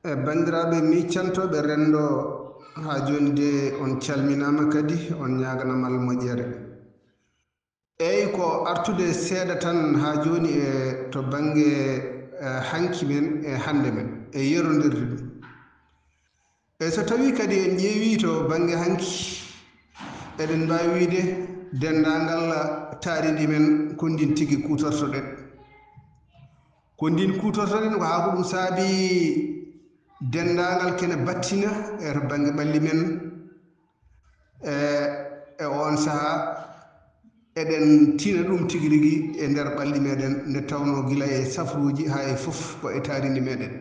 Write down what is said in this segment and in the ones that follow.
bandiraɓe miccantoɓe rendo ha joni de on calminama kadi on ñaganamal moƴƴere eyi ko artude seeɗa tan ha joni to bange hanki men e hande men e yerodirde ɗum so tawi kadi en ƴeewi to bange hanki eɗen mbawi wiide dendagal taaridi men ko ndin tigui kutortoɗen ko ndin kutortoɗen ko ha ko ɗum saabi dendagal kene battina to bange ɓalli men e on saaha eɗen tina ɗum tigui rigui e nder ɓalli meɗen nde tawno guila e safruji ha e foof ko e taaridi meɗen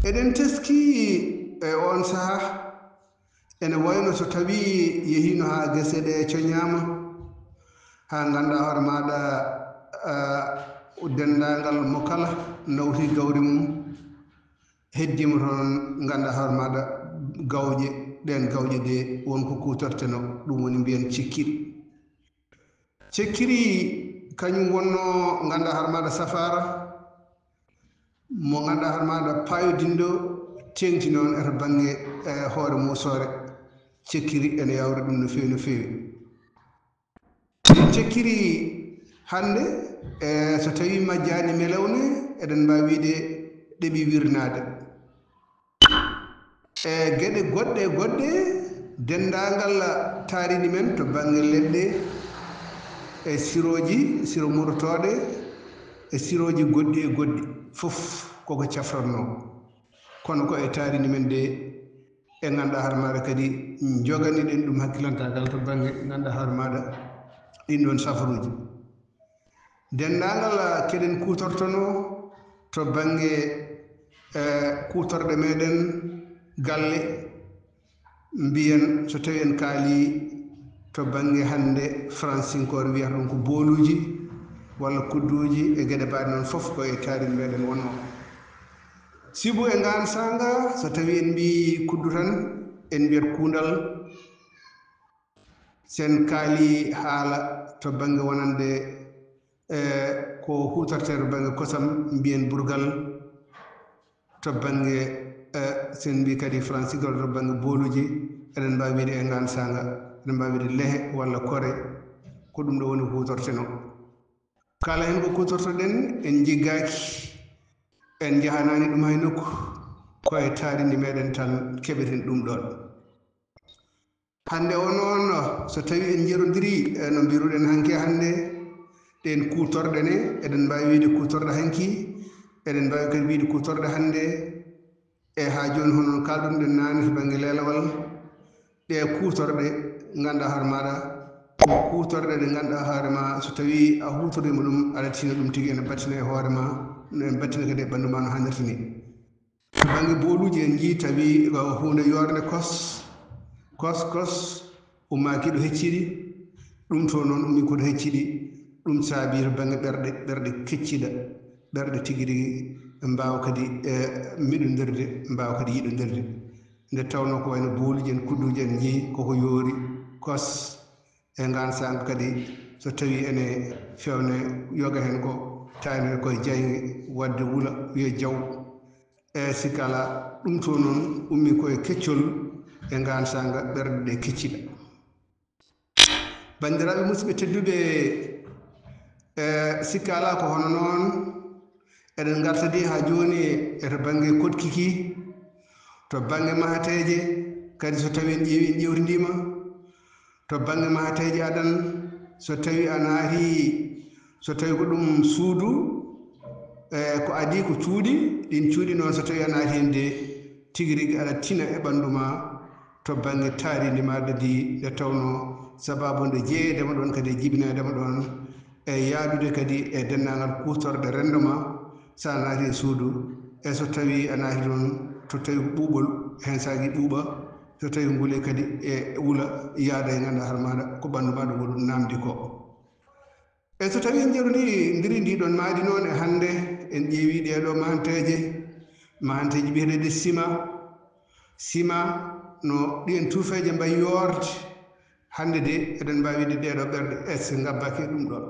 eɗen teski e on saaha ene wayno so tawi yehino ha guese ɗe coñama ha ganduɗa hoore maɗa dendagal mo kala nawti gawri mum heddima toon ganduɗa hoore maɗa gawƴe ɗen gawƴe ɗe wonko kutorteno ɗum woni mbiyen cekkiri kañum wonno ganduɗa hoore maɗa safara mo ganduɗa hoore maɗa payodinɗo tengti noon eto bange hoore musore cekkiri ene yawri ɗum no fewi no fewi cekkiri hande so tawi majjani melewne eɗen mbawi wiide ɗeeɓi wirnade gueɗe goɗɗe dendagal taaridi men to bange leɗɗe e siro murtoɗe e siroji goɗɗi e goɗɗi fof koko cafratno kono ko e taaridi men de e ganduɗa hoore maɗa kadi joganiɗen ɗum hakkilantagal to bange ganduɗa hoore maɗa ɗin ɗon safaruji dendagal keɗen kutortono to bange kutorɗe meɗen galle mbiyen so tawi en kaali to bange hande francinkore wiyata ɗum ko booluji walla kudduji e gueɗe mbaɗe noon foof ko e taaridi meɗen wonno sibu e ngan sanga so tawi en mbi kuddu tan en mbiyat kundal sen kaali haala to bange wonande ko hutorte to bange kosam mbiyen burgal to bange sen mbi kadi francinkore to bange booluji eɗen mbawi wiide e ngan sanga eɗen mbawi wiide lehe walla kore ko ɗum ɗo woni hutorteno kala hen ko kutortoɗen en jiggaki en jahanani ɗum hay nokku koye taaridi meɗen tan keɓeten ɗum ɗon hande o noon so tawi en jerodiri no mbiruɗen hanke hande ɗen kutorɗe ne eɗen mbawi wiide kutorɗe hanki eɗen mbawi kadi wiide kutorɗe hande e ha joni hono kalɗunoɗen nane to bange lelawal ɗe kutorɗe ganduɗa hoore maɗa ko kutorɗe ɗe ganduɗa hoore ma so tawi a hutorima ɗum aɗa tina ɗum tigui ene battina e hoore ma ene battina kadi e ɓandu ma no hannirta ni to bange booluji en jii tawi hunde yorde kos ummaki ɗo hecciɗi ɗum to noon ummi koto hecciɗi ɗum saabi to bange ɓerɗe kecciɗa ɓerɗe tigui rigui mbawa kadi miɗodirde mbawa kadi yiɗodirde nde tawno ko wayno booluji en kudduji en jeeyi koko yoori kos e ngan sanga kadi so tawi ene fewne yoga hen ko taanire koye jayge wadde wuula wiye jaw sikala ɗum to noon ummi koye keccol e ngan sanga ɓerɗe ɗe kecciɗa bandiraɓe musidɓe tedduɓe sikkala ko hono noon eɗen gartadi ha joni eto bange kotkiki to bange mahateje kadi so tawi en ƴeewi en ƴewtidima to bange mahateje aɗan so tawi a naati so tawi ko ɗum suudu ko adi ko cuuɗi ɗin cuuɗi noon so tawi a naati hen de tigui rigui aɗa tina e ɓandu ma to bange taaridi ma ɗadi nde tawno sababu nde jeeyedema ɗon kadi e jibinedema ɗon e yaadude kadi e dendagal kutorɗe rendo ma sa naati e suudu e so tawi a naati ɗon to tawi ko ɓuuɓol hen sagi ɓuuɓa so tawi nguule kadi e wuula yaada e ganduɗa hoore maɗa ko ɓandu maɗa ngo ɗum namdi ko e so tawi en jerodiri ndiɗon maadi noon e hande en ƴeewi ɗeɗo mahanteji biyeteɗe sima no ɗiyen tuufeje mbayi yorde hande de eɗen mbawi wiide ɗeɗo ɓerɗe est ngabbaki e ɗum ɗon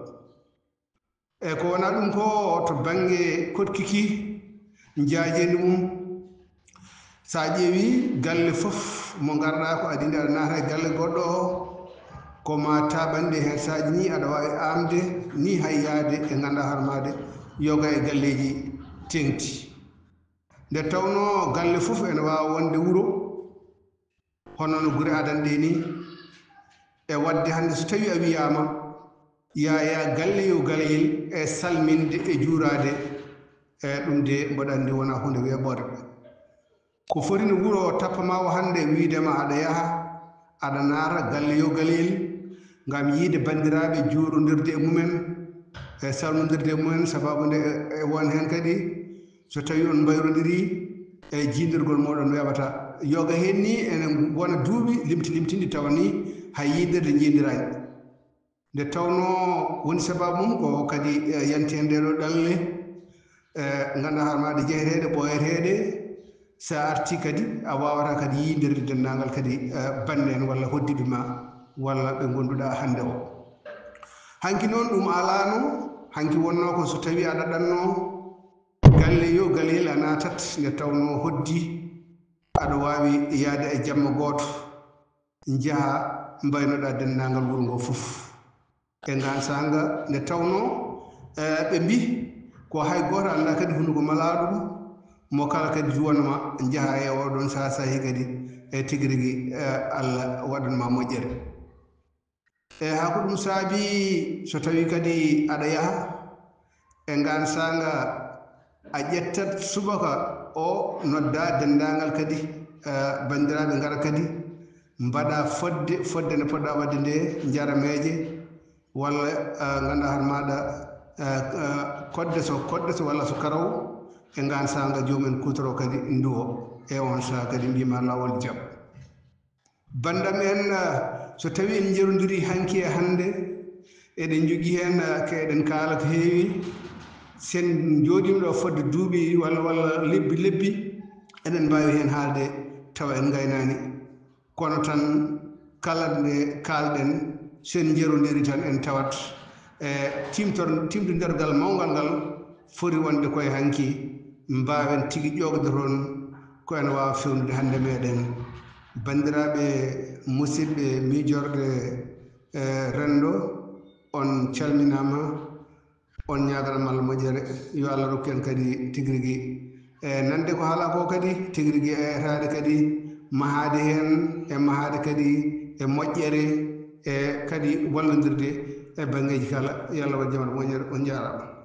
ko wona ɗum ko to bange kotkiki jaajeni mum sa ƴeewi galle fof mo garɗa ko adinde aɗa naata e galle goɗɗo o ko ma taɓanɗe hen saji ni aɗa wawi amde ni hay yaade e ganduɗa harmade yoga e galleji tengti nde tawno galle fof ene wawa wonde wuro hono no gure adan ɗe ni e wadde hande so tawi a wiyama ya galle yo galeyel e salminde e juurade e ɗum de mboɗa andi wona hunde weeɓore ko foti no wuro tappamawo hande wiidema aɗa yaha aɗa naata galle yo galeyel ngam yiide bandiraɓe juurodirde e mumen e salmodirde e mumen sababude e won hen kadi so tawi on mbayrodiri e jiidirgol moɗon weɓata yoga hen ni ene wona duuɓi limtindi tawa ni hay yiidirde jiidirani nde tawno woni sababu mum ko kadi yante ndeɗo ɗalle ganduɗa harmaɗe jeeyeteɗe ɓoyeteɗe sa arti kadi a wawata kadi yiidirde dendagal kadi bande en walla hoddiɓe ma walla ɓe gonduɗa hande o hanki noon ɗum alano hanki wonno ko so tawi aɗa ɗanno galle yo galeyel a natat nde tawno hoddi aɗa wawi yaade e jamma goto jaaha mbaynoɗa dendagal wuro ngo fof e ngan sanga nde tawno ɓe mbi ko hay goto anda kadi hunduko malaɗum mo kala kadi juwanma jaaha e oɗon saha sahi kadi e tigui rigui Allah waɗanma moƴƴere e ha ko ɗum saabi so tawi kadi aɗa yaha e ngan sanga a ƴettat subaka o nodda dendagal kadi bandiraɓe gara kadi mbaɗa fodde nde poɗɗa wadde nde jarameje walla ganduɗa har maɗa kodde so walla so karaw e ngan sanga jomumen kutoro kadi nduwo e on saha kadi mbima lawol jaam bandam en so tawi en jerodiri hanki e hande eɗen jogui hen keɗen kaala ko heewi sen joɗima ɗo fodde duuɓi walla lebbi eɗen mbawi hen haalde tawa en gaynani kono tan kala nde kalɗen sen jerodiri tan en tawat e timtodirgal mawgal ngal foti wonde koye hanki mbawen tigui ƴogde toon ko ene wawa fewnude hande meɗen bandiraɓe musidɓe miijorɗe rendo on calminama on ñaganama Allah moƴƴere yo Allah rokku en kadi tigui rigui e nande ko haala ko kadi tigui rigui e etade kadi mahade hen e mahade kadi e moƴƴere e kadi wallodirde e banggueji kala yo Allah waat jamanu moƴƴere on jarama